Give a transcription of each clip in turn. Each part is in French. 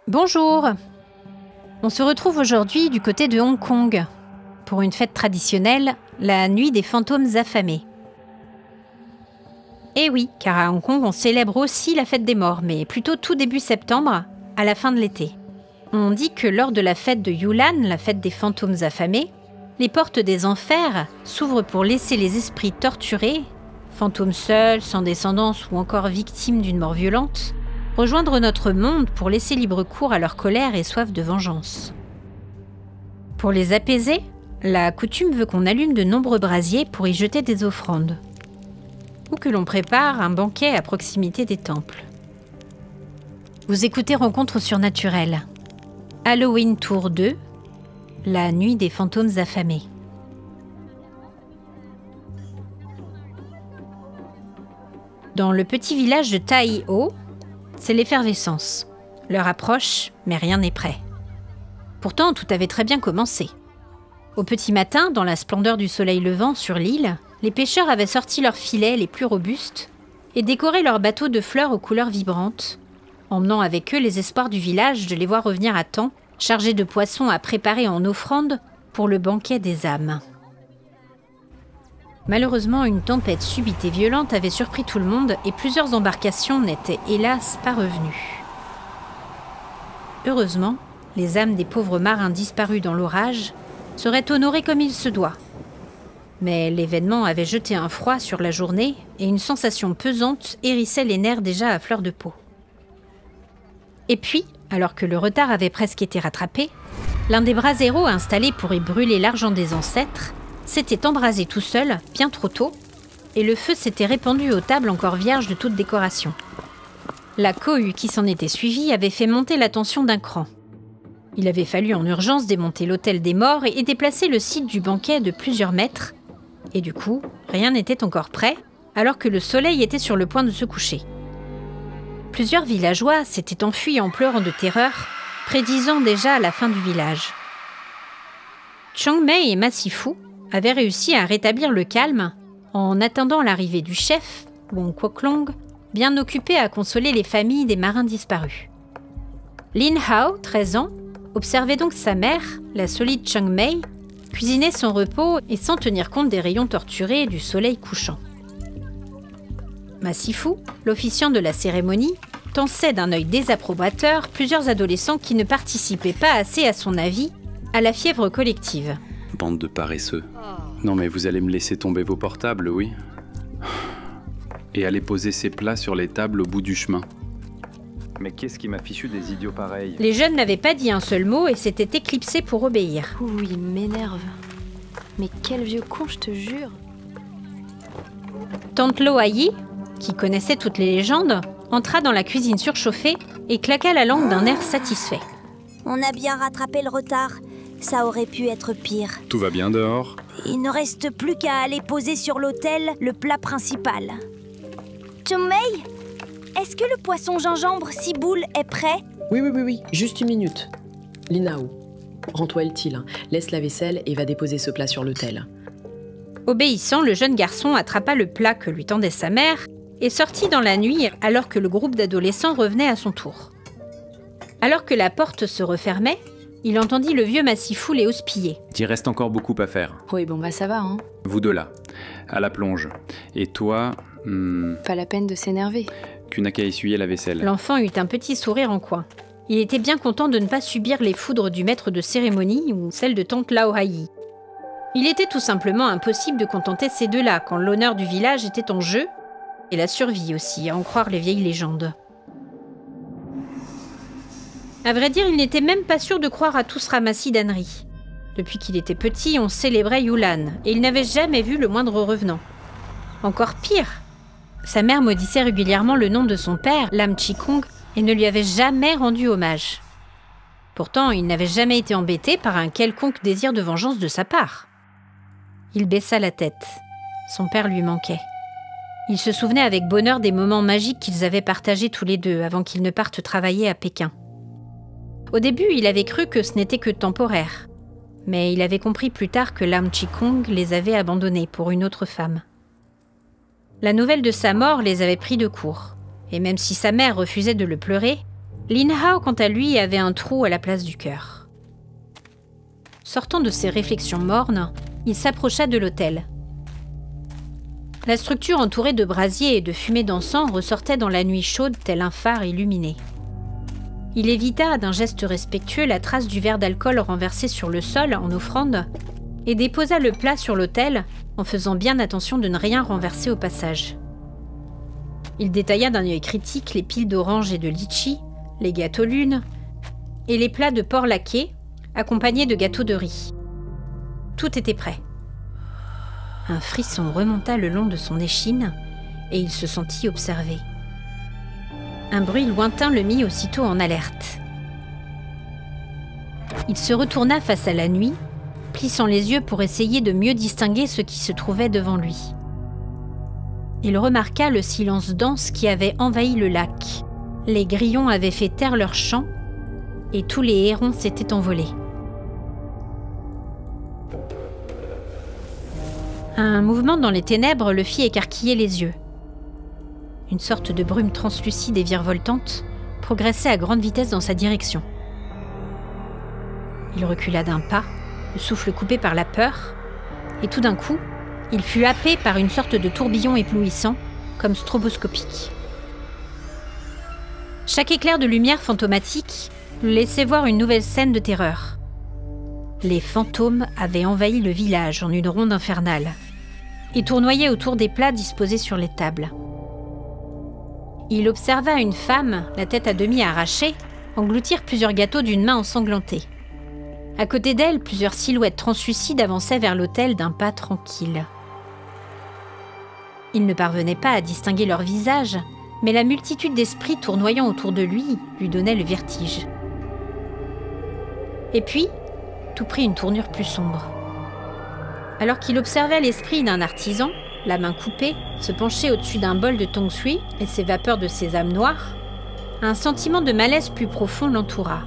Bonjour! On se retrouve aujourd'hui du côté de Hong Kong pour une fête traditionnelle, la nuit des fantômes affamés. Eh oui, car à Hong Kong on célèbre aussi la fête des morts, mais plutôt tout début septembre, à la fin de l'été. On dit que lors de la fête de Yulan, la fête des fantômes affamés, les portes des enfers s'ouvrent pour laisser les esprits torturés, fantômes seuls, sans descendance ou encore victimes d'une mort violente, rejoindre notre monde pour laisser libre cours à leur colère et soif de vengeance. Pour les apaiser, la coutume veut qu'on allume de nombreux brasiers pour y jeter des offrandes, ou que l'on prépare un banquet à proximité des temples. Vous écoutez Rencontres surnaturelles. Halloween Tour 2, la nuit des fantômes affamés. Dans le petit village de Tai Ho, c'est l'effervescence. L'heure approche, mais rien n'est prêt. Pourtant, tout avait très bien commencé. Au petit matin, dans la splendeur du soleil levant sur l'île, les pêcheurs avaient sorti leurs filets les plus robustes et décoré leurs bateaux de fleurs aux couleurs vibrantes, emmenant avec eux les espoirs du village de les voir revenir à temps, chargés de poissons à préparer en offrande pour le banquet des âmes. Malheureusement, une tempête subite et violente avait surpris tout le monde et plusieurs embarcations n'étaient hélas pas revenues. Heureusement, les âmes des pauvres marins disparus dans l'orage seraient honorées comme il se doit. Mais l'événement avait jeté un froid sur la journée et une sensation pesante hérissait les nerfs déjà à fleur de peau. Et puis, alors que le retard avait presque été rattrapé, l'un des braseros installés pour y brûler l'argent des ancêtres s'était embrasé tout seul, bien trop tôt, et le feu s'était répandu aux tables encore vierges de toute décoration. La cohue qui s'en était suivie avait fait monter la tension d'un cran. Il avait fallu en urgence démonter l'autel des morts et déplacer le site du banquet de plusieurs mètres, et du coup, rien n'était encore prêt, alors que le soleil était sur le point de se coucher. Plusieurs villageois s'étaient enfuis en pleurant de terreur, prédisant déjà la fin du village. Chiang Mai et Ma Sifu avaient réussi à rétablir le calme en attendant l'arrivée du chef, Wong Kwok Long, bien occupé à consoler les familles des marins disparus. Lin Hao, 13 ans, observait donc sa mère, la solide Chiang Mai, cuisiner son repos et sans tenir compte des rayons torturés du soleil couchant. Ma Sifu, l'officiant de la cérémonie, tensait d'un œil désapprobateur plusieurs adolescents qui ne participaient pas assez à son avis à la fièvre collective. Bande de paresseux. Non mais vous allez me laisser tomber vos portables, oui. Et aller poser ces plats sur les tables au bout du chemin. Mais qu'est-ce qui m'a fichu des idiots pareils? Les jeunes n'avaient pas dit un seul mot et s'étaient éclipsés pour obéir. Ouh, il m'énerve. Mais quel vieux con, je te jure. Tante Lo Ayi, qui connaissait toutes les légendes, entra dans la cuisine surchauffée et claqua la langue d'un air satisfait. On a bien rattrapé le retard. Ça aurait pu être pire. Tout va bien dehors? Il ne reste plus qu'à aller poser sur l'autel le plat principal. Chiang Mai, est-ce que le poisson gingembre ciboule est prêt? Oui, juste une minute. Linao, rends-toi utile, laisse la vaisselle et va déposer ce plat sur l'autel. Obéissant, le jeune garçon attrapa le plat que lui tendait sa mère et sortit dans la nuit alors que le groupe d'adolescents revenait à son tour. Alors que la porte se refermait, il entendit le vieux Ma Sifu les houspiller. Il reste encore beaucoup à faire. Oui, bon bah ça va, hein. Vous deux là, à la plonge. Et toi, Pas la peine de s'énerver. tu n'as qu'à essuyer la vaisselle. L'enfant eut un petit sourire en coin. Il était bien content de ne pas subir les foudres du maître de cérémonie ou celles de tante Lao Hai. Il était tout simplement impossible de contenter ces deux-là quand l'honneur du village était en jeu, et la survie aussi, à en croire les vieilles légendes. À vrai dire, il n'était même pas sûr de croire à tout ce ramassis d'âneries. Depuis qu'il était petit, on célébrait Yulan, et il n'avait jamais vu le moindre revenant. Encore pire, sa mère maudissait régulièrement le nom de son père, Lam Chi Kung, et ne lui avait jamais rendu hommage. Pourtant, il n'avait jamais été embêté par un quelconque désir de vengeance de sa part. Il baissa la tête. Son père lui manquait. Il se souvenait avec bonheur des moments magiques qu'ils avaient partagés tous les deux avant qu'ils ne partent travailler à Pékin. Au début, il avait cru que ce n'était que temporaire. Mais il avait compris plus tard que Lam Chi Kung les avait abandonnés pour une autre femme. La nouvelle de sa mort les avait pris de court. Et même si sa mère refusait de le pleurer, Lin Hao, quant à lui, avait un trou à la place du cœur. Sortant de ses réflexions mornes, il s'approcha de l'autel. La structure entourée de brasiers et de fumée d'encens ressortait dans la nuit chaude tel un phare illuminé. Il évita d'un geste respectueux la trace du verre d'alcool renversé sur le sol en offrande et déposa le plat sur l'autel en faisant bien attention de ne rien renverser au passage. Il détailla d'un œil critique les piles d'oranges et de litchis, les gâteaux lunes et les plats de porc laqué accompagnés de gâteaux de riz. Tout était prêt. Un frisson remonta le long de son échine et il se sentit observé. Un bruit lointain le mit aussitôt en alerte. Il se retourna face à la nuit, plissant les yeux pour essayer de mieux distinguer ce qui se trouvait devant lui. Il remarqua le silence dense qui avait envahi le lac. Les grillons avaient fait taire leur chant et tous les hérons s'étaient envolés. Un mouvement dans les ténèbres le fit écarquiller les yeux. Une sorte de brume translucide et virevoltante progressait à grande vitesse dans sa direction. Il recula d'un pas, le souffle coupé par la peur, et tout d'un coup, il fut happé par une sorte de tourbillon éblouissant, comme stroboscopique. Chaque éclair de lumière fantomatique le laissait voir une nouvelle scène de terreur. Les fantômes avaient envahi le village en une ronde infernale et tournoyaient autour des plats disposés sur les tables. Il observa une femme, la tête à demi arrachée, engloutir plusieurs gâteaux d'une main ensanglantée. À côté d'elle, plusieurs silhouettes translucides avançaient vers l'autel d'un pas tranquille. Il ne parvenait pas à distinguer leur visage, mais la multitude d'esprits tournoyant autour de lui donnait le vertige. Et puis, tout prit une tournure plus sombre. Alors qu'il observait l'esprit d'un artisan, la main coupée, se pencher au-dessus d'un bol de tong sui et ses vapeurs de sésame noir, un sentiment de malaise plus profond l'entoura.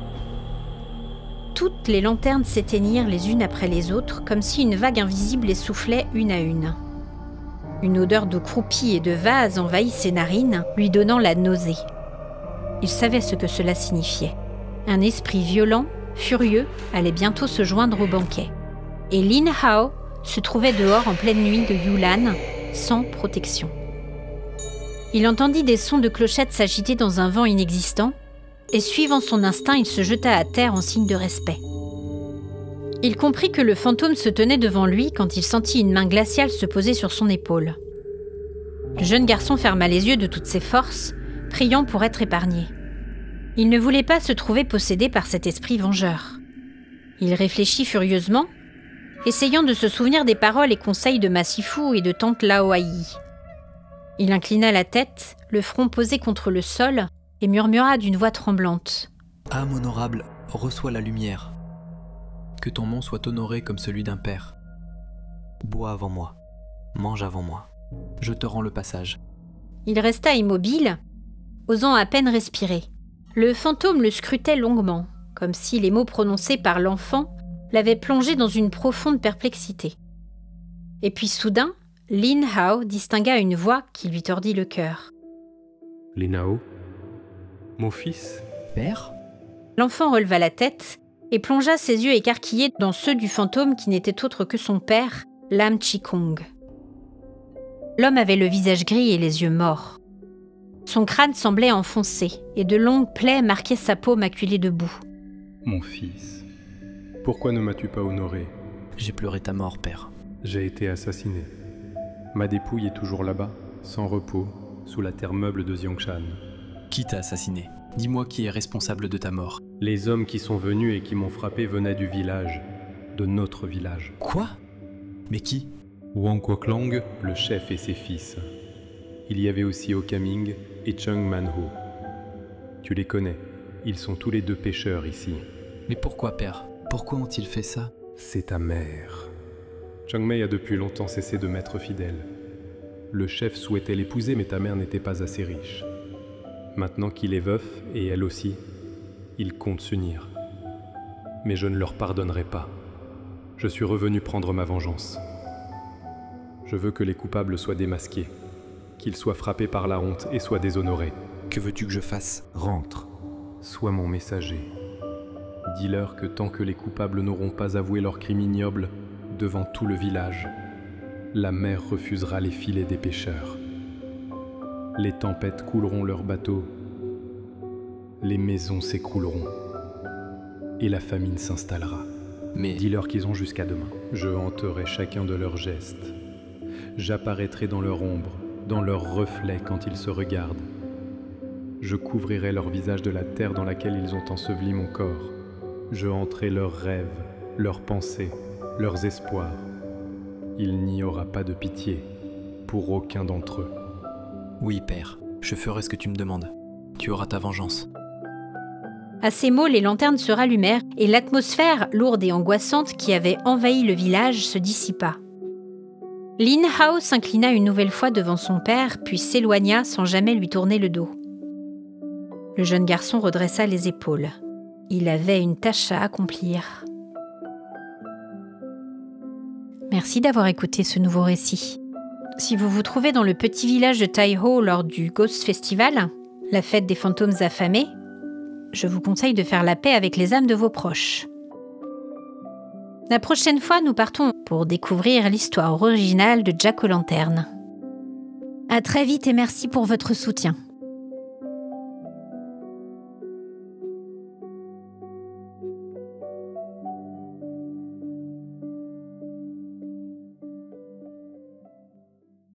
Toutes les lanternes s'éteignirent les unes après les autres, comme si une vague invisible les soufflait une à une. Une odeur d'eau croupie et de vase envahit ses narines, lui donnant la nausée. Il savait ce que cela signifiait. Un esprit violent, furieux, allait bientôt se joindre au banquet. Et Lin Hao se trouvait dehors en pleine nuit de Yulan, sans protection. Il entendit des sons de clochettes s'agiter dans un vent inexistant, et suivant son instinct, il se jeta à terre en signe de respect. Il comprit que le fantôme se tenait devant lui quand il sentit une main glaciale se poser sur son épaule. Le jeune garçon ferma les yeux de toutes ses forces, priant pour être épargné. Il ne voulait pas se trouver possédé par cet esprit vengeur. Il réfléchit furieusement, essayant de se souvenir des paroles et conseils de Massifu et de tante Laoai. Il inclina la tête, le front posé contre le sol, et murmura d'une voix tremblante. « Âme honorable, reçois la lumière. Que ton nom soit honoré comme celui d'un père. Bois avant moi, mange avant moi. Je te rends le passage. » Il resta immobile, osant à peine respirer. Le fantôme le scrutait longuement, comme si les mots prononcés par l'enfant l'avaient plongé dans une profonde perplexité. Et puis soudain, Lin Hao distingua une voix qui lui tordit le cœur. « Lin Hao ? Mon fils ? Père ? » L'enfant releva la tête et plongea ses yeux écarquillés dans ceux du fantôme qui n'était autre que son père, Lam Chi-Kung. L'homme avait le visage gris et les yeux morts. Son crâne semblait enfoncé et de longues plaies marquaient sa peau maculée de boue. « Mon fils, pourquoi ne m'as-tu pas honoré ? J'ai pleuré ta mort, père. J'ai été assassiné. Ma dépouille est toujours là-bas, sans repos, sous la terre meuble de Xiangshan. Qui t'a assassiné ? Dis-moi qui est responsable de ta mort. Les hommes qui sont venus et qui m'ont frappé venaient du village, de notre village. Quoi ? Mais qui ? Wang Guoklong, le chef et ses fils. Il y avait aussi Okaming et Chung Manho. Tu les connais, ils sont tous les deux pêcheurs ici. Mais pourquoi, père ? Pourquoi ont-ils fait ça ? C'est ta mère. Changmei a depuis longtemps cessé de m'être fidèle. Le chef souhaitait l'épouser, mais ta mère n'était pas assez riche. Maintenant qu'il est veuf, et elle aussi, ils comptent s'unir. Mais je ne leur pardonnerai pas. Je suis revenu prendre ma vengeance. Je veux que les coupables soient démasqués, qu'ils soient frappés par la honte et soient déshonorés. Que veux-tu que je fasse ? Rentre. sois mon messager. Dis-leur que tant que les coupables n'auront pas avoué leur crime ignoble devant tout le village, la mer refusera les filets des pêcheurs. Les tempêtes couleront leurs bateaux, les maisons s'écrouleront et la famine s'installera. Mais Dis-leur qu'ils ont jusqu'à demain. Je hanterai chacun de leurs gestes. J'apparaîtrai dans leur ombre, dans leurs reflets quand ils se regardent. Je couvrirai leur visage de la terre dans laquelle ils ont enseveli mon corps. Je hanterai leurs rêves, leurs pensées, leurs espoirs. Il n'y aura pas de pitié pour aucun d'entre eux. oui, père, je ferai ce que tu me demandes. Tu auras ta vengeance. À ces mots, les lanternes se rallumèrent et l'atmosphère lourde et angoissante qui avait envahi le village se dissipa. Lin Hao s'inclina une nouvelle fois devant son père, puis s'éloigna sans jamais lui tourner le dos. Le jeune garçon redressa les épaules. Il avait une tâche à accomplir. Merci d'avoir écouté ce nouveau récit. Si vous vous trouvez dans le petit village de Taiho lors du Ghost Festival, la fête des fantômes affamés, je vous conseille de faire la paix avec les âmes de vos proches. La prochaine fois, nous partons pour découvrir l'histoire originale de Jack O'Lanterne. À très vite et merci pour votre soutien.